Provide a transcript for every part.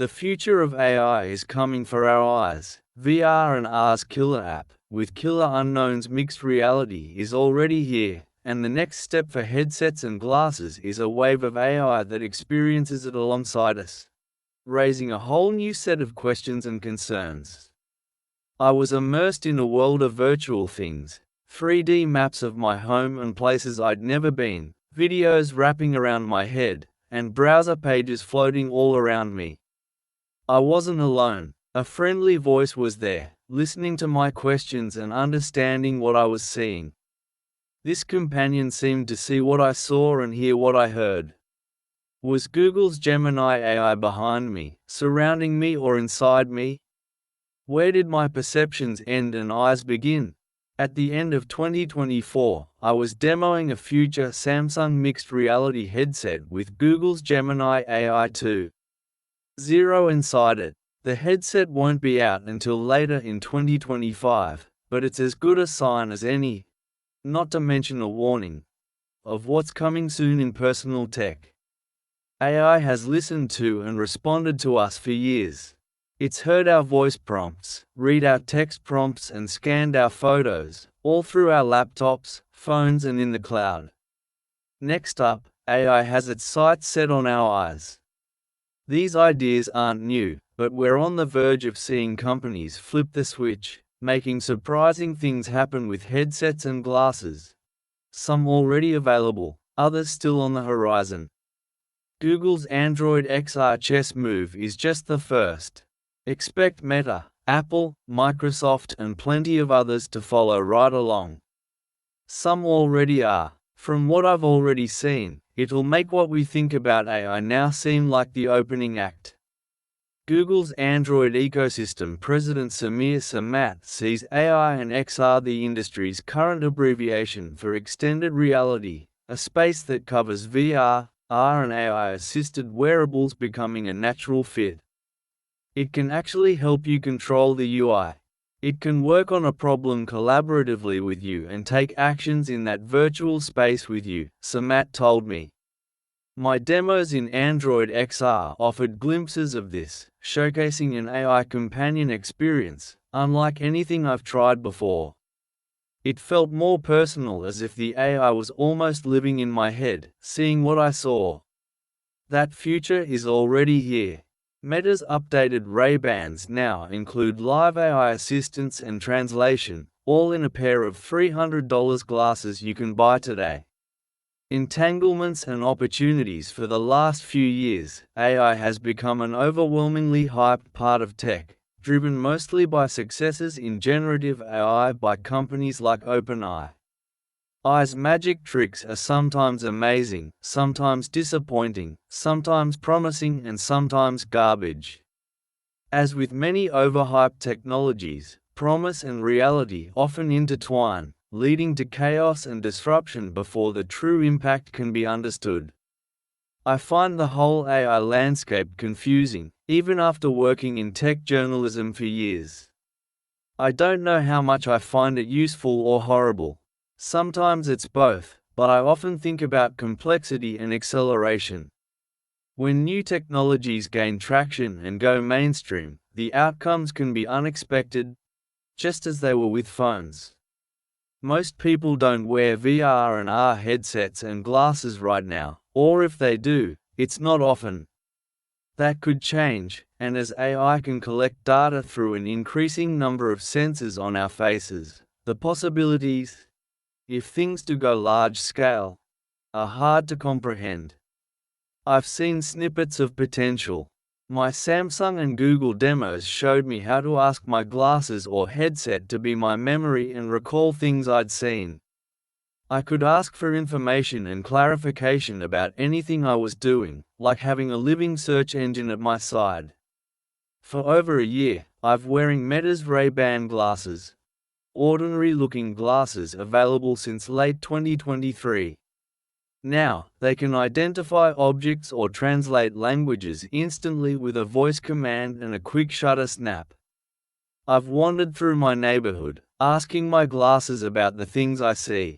The future of AI is coming for our eyes. VR and R's killer app, with killer unknowns mixed reality, is already here, and the next step for headsets and glasses is a wave of AI that experiences it alongside us, raising a whole new set of questions and concerns. I was immersed in a world of virtual things, 3D maps of my home and places I'd never been, videos wrapping around my head, and browser pages floating all around me. I wasn't alone. A friendly voice was there, listening to my questions and understanding what I was seeing. This companion seemed to see what I saw and hear what I heard. Was Google's Gemini AI behind me, surrounding me, or inside me? Where did my perceptions end and eyes begin? At the end of 2024, I was demoing a future Samsung mixed reality headset with Google's Gemini AI 2.0 inside it. The headset won't be out until later in 2025, but it's as good a sign as any, not to mention a warning, of what's coming soon in personal tech. AI has listened to and responded to us for years. It's heard our voice prompts, read our text prompts, and scanned our photos, all through our laptops, phones, and in the cloud. Next up, AI has its sights set on our eyes. These ideas aren't new, but we're on the verge of seeing companies flip the switch, making surprising things happen with headsets and glasses. Some already available, others still on the horizon. Google's Android XR chess move is just the first. Expect Meta, Apple, Microsoft, and plenty of others to follow right along. Some already are. From what I've already seen, it'll make what we think about AI now seem like the opening act. Google's Android ecosystem president Samir Samat sees AI and XR the industry's current abbreviation for extended reality, a space that covers VR, AR, and AI-assisted wearables becoming a natural fit. It can actually help you control the UI. It can work on a problem collaboratively with you and take actions in that virtual space with you, Samat told me. My demos in Android XR offered glimpses of this, showcasing an AI companion experience, unlike anything I've tried before. It felt more personal, as if the AI was almost living in my head, seeing what I saw. That future is already here. Meta's updated Ray-Bans now include live AI assistance and translation, all in a pair of $300 glasses you can buy today. Entanglements and opportunities. For the last few years, AI has become an overwhelmingly hyped part of tech, driven mostly by successes in generative AI by companies like OpenAI. AI's magic tricks are sometimes amazing, sometimes disappointing, sometimes promising, and sometimes garbage. As with many overhyped technologies, promise and reality often intertwine, leading to chaos and disruption before the true impact can be understood. I find the whole AI landscape confusing, even after working in tech journalism for years. I don't know how much I find it useful or horrible. Sometimes it's both, but I often think about complexity and acceleration. When new technologies gain traction and go mainstream, the outcomes can be unexpected, just as they were with phones. Most people don't wear VR and AR headsets and glasses right now, or if they do, it's not often. That could change, and as AI can collect data through an increasing number of sensors on our faces, the possibilities, if things do go large scale, are hard to comprehend. I've seen snippets of potential. My Samsung and Google demos showed me how to ask my glasses or headset to be my memory and recall things I'd seen. I could ask for information and clarification about anything I was doing, like having a living search engine at my side. For over a year, I've wearing Meta's Ray-Ban glasses. Ordinary-looking glasses available since late 2023. Now, they can identify objects or translate languages instantly with a voice command and a quick shutter snap. I've wandered through my neighborhood, asking my glasses about the things I see.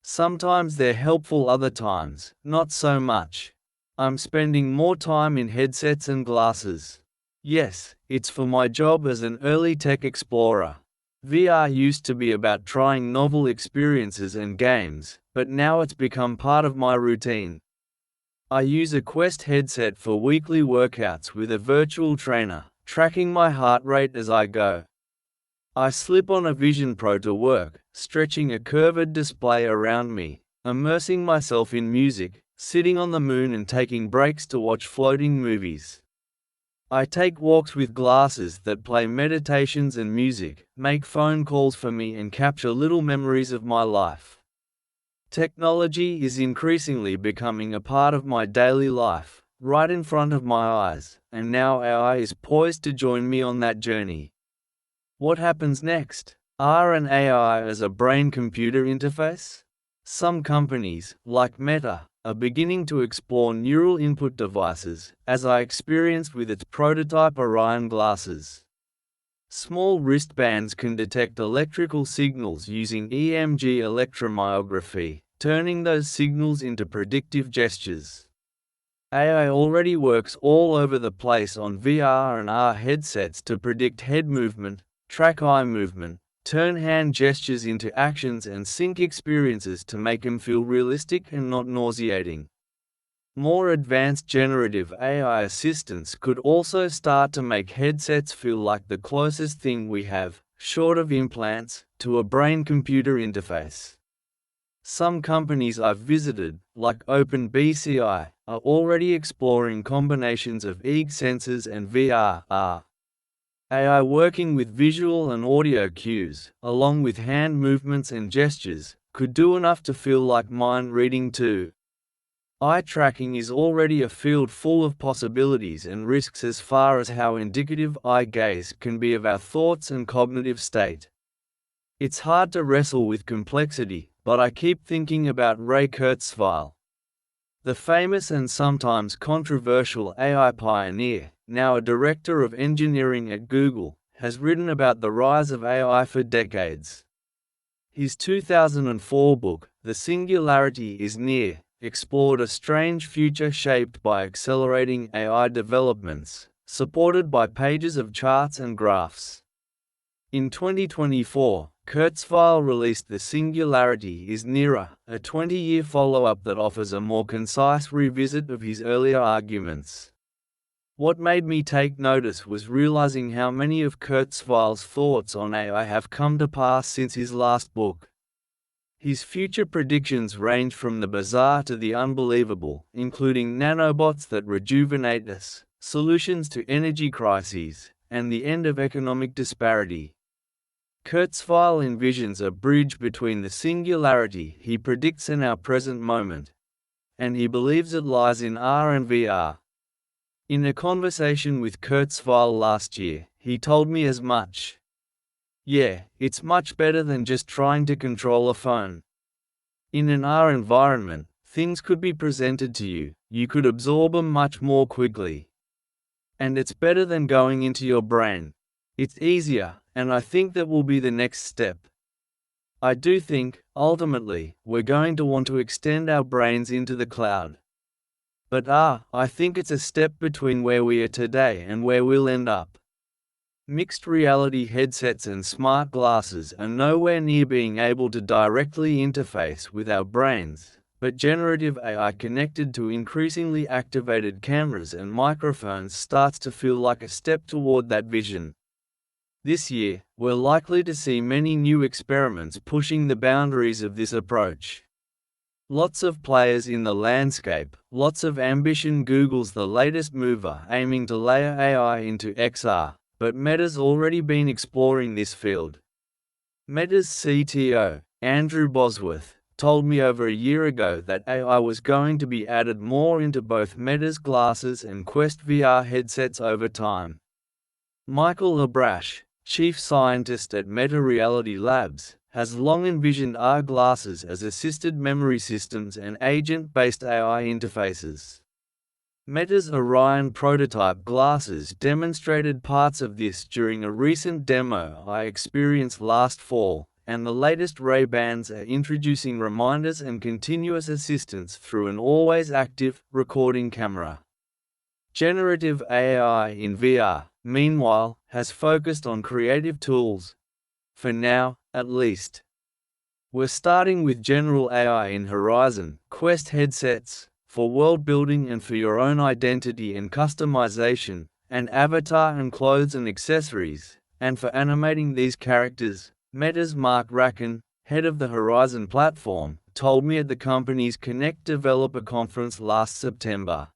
Sometimes they're helpful, other times, not so much. I'm spending more time in headsets and glasses. Yes, it's for my job as an early tech explorer. VR used to be about trying novel experiences and games, but now it's become part of my routine. I use a Quest headset for weekly workouts with a virtual trainer, tracking my heart rate as I go. I slip on a Vision Pro to work, stretching a curved display around me, immersing myself in music, sitting on the moon and taking breaks to watch floating movies. I take walks with glasses that play meditations and music, make phone calls for me and capture little memories of my life. Technology is increasingly becoming a part of my daily life, right in front of my eyes, and now AI is poised to join me on that journey. What happens next? R and AI as a brain-computer interface? Some companies, like Meta, are beginning to explore neural input devices, as I experienced with its prototype Orion glasses. Small wristbands can detect electrical signals using EMG electromyography, turning those signals into predictive gestures. AI already works all over the place on VR and AR headsets to predict head movement, track eye movement, turn hand gestures into actions and sync experiences to make them feel realistic and not nauseating. More advanced generative AI assistants could also start to make headsets feel like the closest thing we have, short of implants, to a brain-computer interface. Some companies I've visited, like OpenBCI, are already exploring combinations of EEG sensors and VR/AR. AI working with visual and audio cues, along with hand movements and gestures, could do enough to feel like mind reading too. Eye tracking is already a field full of possibilities and risks as far as how indicative eye gaze can be of our thoughts and cognitive state. It's hard to wrestle with complexity, but I keep thinking about Ray Kurzweil. The famous and sometimes controversial AI pioneer, now a director of engineering at Google, has written about the rise of AI for decades. His 2004 book, The Singularity is Near, explored a strange future shaped by accelerating AI developments, supported by pages of charts and graphs. In 2024, Kurzweil released The Singularity is Nearer, a 20-year follow-up that offers a more concise revisit of his earlier arguments. What made me take notice was realizing how many of Kurzweil's thoughts on AI have come to pass since his last book. His future predictions range from the bizarre to the unbelievable, including nanobots that rejuvenate us, solutions to energy crises, and the end of economic disparity. Kurzweil envisions a bridge between the singularity he predicts and our present moment, and he believes it lies in R and VR. In a conversation with Kurzweil last year, he told me as much. Yeah, it's much better than just trying to control a phone. In an R environment, things could be presented to you, you could absorb them much more quickly. And it's better than going into your brain. It's easier, and I think that will be the next step. I do think, ultimately, we're going to want to extend our brains into the cloud. But I think it's a step between where we are today and where we'll end up. Mixed reality headsets and smart glasses are nowhere near being able to directly interface with our brains, but generative AI connected to increasingly activated cameras and microphones starts to feel like a step toward that vision. This year, we're likely to see many new experiments pushing the boundaries of this approach. Lots of players in the landscape, lots of ambition. Google's the latest mover aiming to layer AI into XR, but Meta's already been exploring this field. Meta's CTO, Andrew Bosworth, told me over a year ago that AI was going to be added more into both Meta's glasses and Quest VR headsets over time. Michael Labrash, chief scientist at Meta Reality Labs, has long envisioned AR glasses as assisted memory systems and agent-based AI interfaces. Meta's Orion prototype glasses demonstrated parts of this during a recent demo I experienced last fall, and the latest Ray-Bans are introducing reminders and continuous assistance through an always active, recording camera. Generative AI in VR, meanwhile, has focused on creative tools. For now, at least. We're starting with general AI in Horizon Quest headsets, for world building and for your own identity and customization, and avatar and clothes and accessories, and for animating these characters. Meta's Mark Rackin, head of the Horizon platform, told me at the company's Connect Developer Conference last September.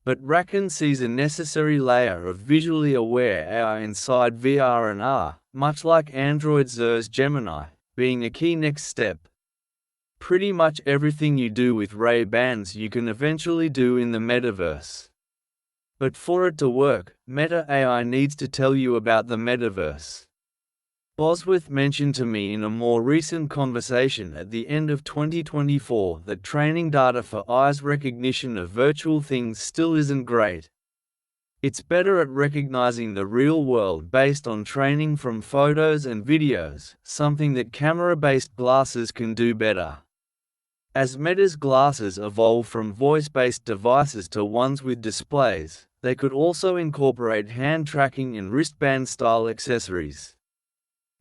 But Rackin sees a necessary layer of visually aware AI inside VR and AR, much like Android Zer's Gemini, being a key next step. Pretty much everything you do with Ray-Bans you can eventually do in the metaverse. But for it to work, Meta AI needs to tell you about the metaverse. Bosworth mentioned to me in a more recent conversation at the end of 2024 that training data for eyes recognition of virtual things still isn't great. It's better at recognizing the real world based on training from photos and videos, something that camera-based glasses can do better. As Meta's glasses evolve from voice-based devices to ones with displays, they could also incorporate hand tracking and wristband-style accessories.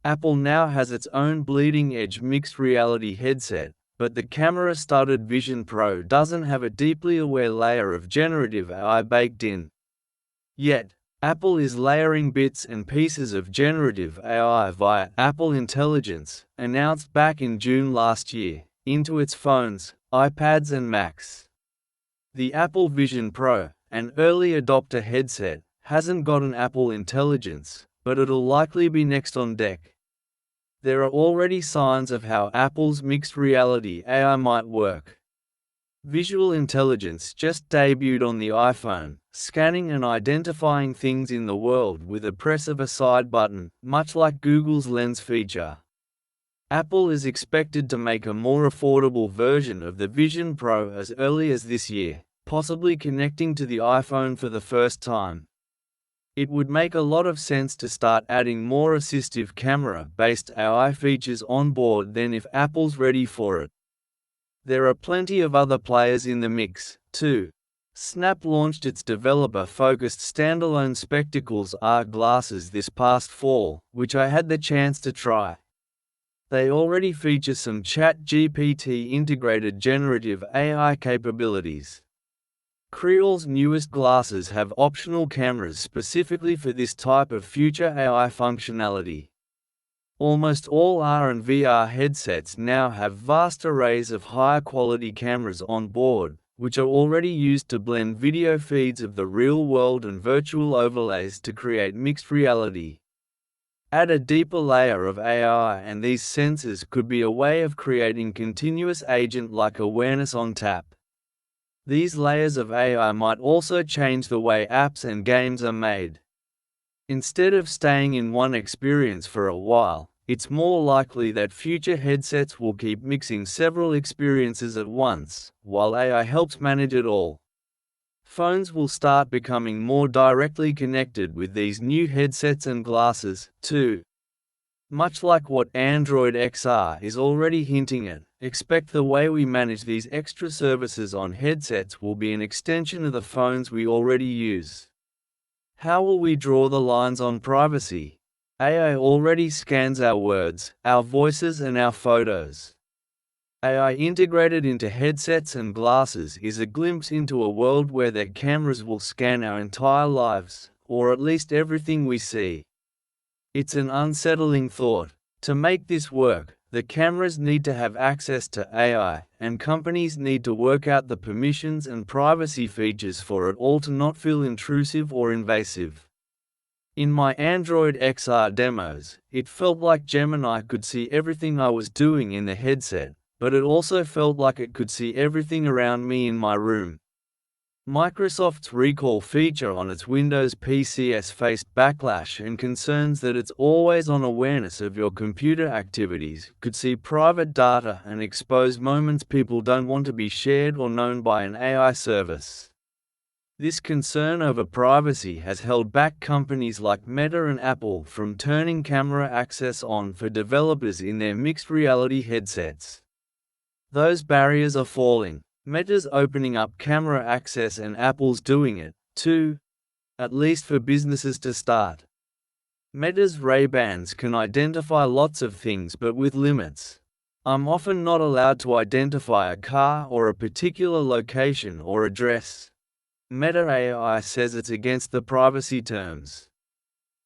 Apple now has its own bleeding-edge mixed reality headset, but the camera-studded Vision Pro doesn't have a deeply aware layer of generative AI baked in. Yet, Apple is layering bits and pieces of generative AI via Apple Intelligence, announced back in June last year, into its phones, iPads and Macs. The Apple Vision Pro, an early adopter headset, hasn't got an Apple Intelligence, but it'll likely be next on deck. There are already signs of how Apple's mixed reality AI might work. Visual Intelligence just debuted on the iPhone, scanning and identifying things in the world with a press of a side button, much like Google's Lens feature. Apple is expected to make a more affordable version of the Vision Pro as early as this year, possibly connecting to the iPhone for the first time. It would make a lot of sense to start adding more assistive camera-based AI features on board than if Apple's ready for it. There are plenty of other players in the mix, too. Snap launched its developer-focused standalone Spectacles AR glasses this past fall, which I had the chance to try. They already feature some ChatGPT integrated generative AI capabilities. Creel's newest glasses have optional cameras specifically for this type of future AI functionality. Almost all AR and VR headsets now have vast arrays of higher quality cameras on board, which are already used to blend video feeds of the real world and virtual overlays to create mixed reality. Add a deeper layer of AI and these sensors could be a way of creating continuous agent-like awareness on tap. These layers of AI might also change the way apps and games are made. Instead of staying in one experience for a while, it's more likely that future headsets will keep mixing several experiences at once, while AI helps manage it all. Phones will start becoming more directly connected with these new headsets and glasses, too. Much like what Android XR is already hinting at, expect the way we manage these extra services on headsets will be an extension of the phones we already use. How will we draw the lines on privacy? AI already scans our words, our voices and our photos. AI integrated into headsets and glasses is a glimpse into a world where their cameras will scan our entire lives, or at least everything we see. It's an unsettling thought. To make this work, the cameras need to have access to AI, and companies need to work out the permissions and privacy features for it all to not feel intrusive or invasive. In my Android XR demos, it felt like Gemini could see everything I was doing in the headset, but it also felt like it could see everything around me in my room. Microsoft's recall feature on its Windows PCs faced backlash and concerns that its always-on awareness of your computer activities could see private data and expose moments people don't want to be shared or known by an AI service. This concern over privacy has held back companies like Meta and Apple from turning camera access on for developers in their mixed reality headsets. Those barriers are falling. Meta's opening up camera access and Apple's doing it, too, at least for businesses to start. Meta's Ray-Bans can identify lots of things but with limits. I'm often not allowed to identify a car or a particular location or address. Meta AI says it's against the privacy terms.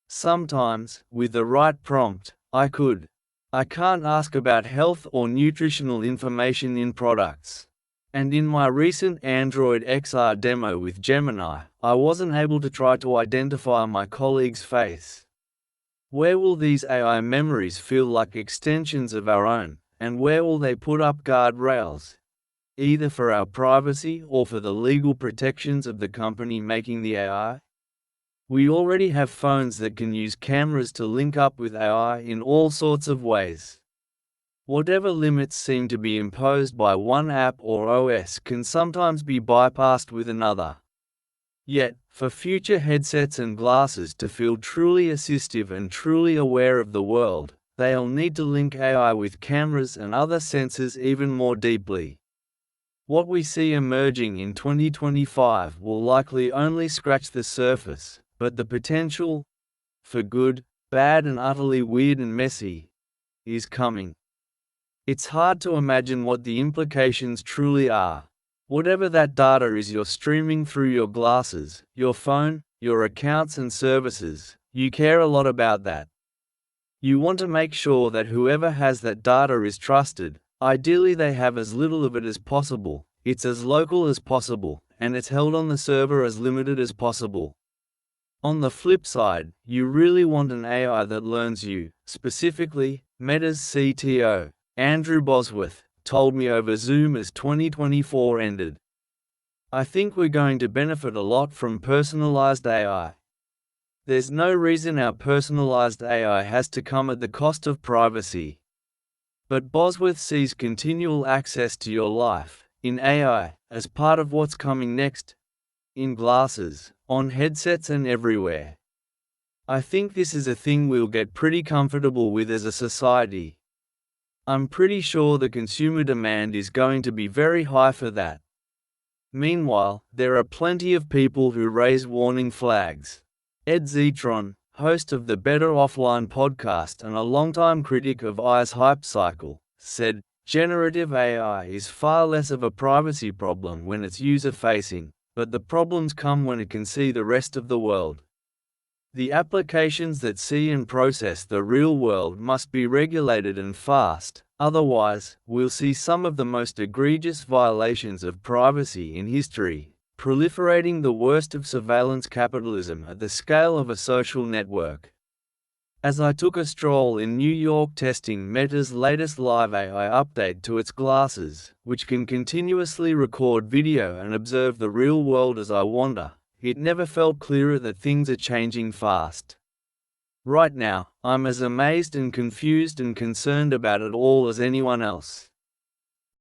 Sometimes, with the right prompt, I could. I can't ask about health or nutritional information in products. And in my recent Android XR demo with Gemini, I wasn't able to try to identify my colleague's face. Where will these AI memories feel like extensions of our own, and where will they put up guardrails, either for our privacy or for the legal protections of the company making the AI? We already have phones that can use cameras to link up with AI in all sorts of ways. Whatever limits seem to be imposed by one app or OS can sometimes be bypassed with another. Yet, for future headsets and glasses to feel truly assistive and truly aware of the world, they'll need to link AI with cameras and other sensors even more deeply. What we see emerging in 2025 will likely only scratch the surface, but the potential, for good, bad and utterly weird and messy, is coming. It's hard to imagine what the implications truly are. Whatever that data is you're streaming through your glasses, your phone, your accounts and services, you care a lot about that. You want to make sure that whoever has that data is trusted. Ideally they have as little of it as possible, it's as local as possible, and it's held on the server as limited as possible. On the flip side, you really want an AI that learns you. Specifically, Meta's CTO, Andrew Bosworth, told me over Zoom as 2024 ended. I think we're going to benefit a lot from personalized AI. There's no reason our personalized AI has to come at the cost of privacy. But Bosworth sees continual access to your life, in AI, as part of what's coming next, in glasses, on headsets and everywhere. I think this is a thing we'll get pretty comfortable with as a society. I'm pretty sure the consumer demand is going to be very high for that. Meanwhile, there are plenty of people who raise warning flags. Ed Zetron, host of the Better Offline podcast and a longtime critic of AI's hype cycle, said, "Generative AI is far less of a privacy problem when it's user-facing, but the problems come when it can see the rest of the world. The applications that see and process the real world must be regulated and fast, otherwise, we'll see some of the most egregious violations of privacy in history, proliferating the worst of surveillance capitalism at the scale of a social network." As I took a stroll in New York testing Meta's latest live AI update to its glasses, which can continuously record video and observe the real world as I wander, it never felt clearer that things are changing fast. Right now, I'm as amazed and confused and concerned about it all as anyone else.